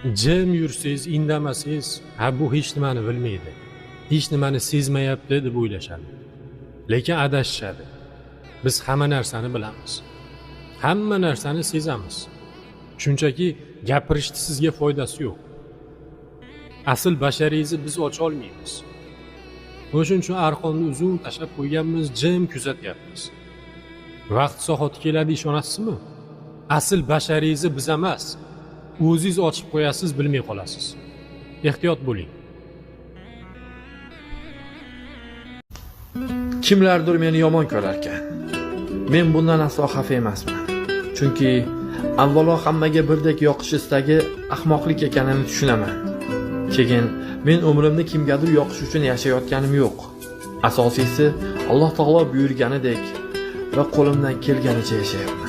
Jim yursangiz, indamasangiz, ha bu hech nimani bilmaydi. Hech nimani sezmayapti deb o'ylashadi. Lekin adashishadi. Biz hamma narsani bilamiz. Hamma narsani sezamiz. Shunchaki gapirishni sizga foydasi yo'q. Asl bashariyingizni biz ocha olmaymiz. O'shuning uchun arqonni uzun tashlab qo'yganmiz, jim kuzatyapmiz. Vaqt soati keladi, ishonasizmi? Asl bashariyingizni biz emas, o'zingiz ochib qo'yasiz, bilmay qolasiz. Ehtiyot bo'ling. Kimlardir meni yomon ko'rar ekan. Men bundan aslo xafa emasman. Chunki avvalo hammaga birdek yoqish istagi ahmoqlik ekanini tushunaman. Keyin men umrimni kimgadir yoqish uchun yashayotganim yo'q. Asosiysi Alloh taolo buyurganidek va qo'limdan kelganicha yashayapman.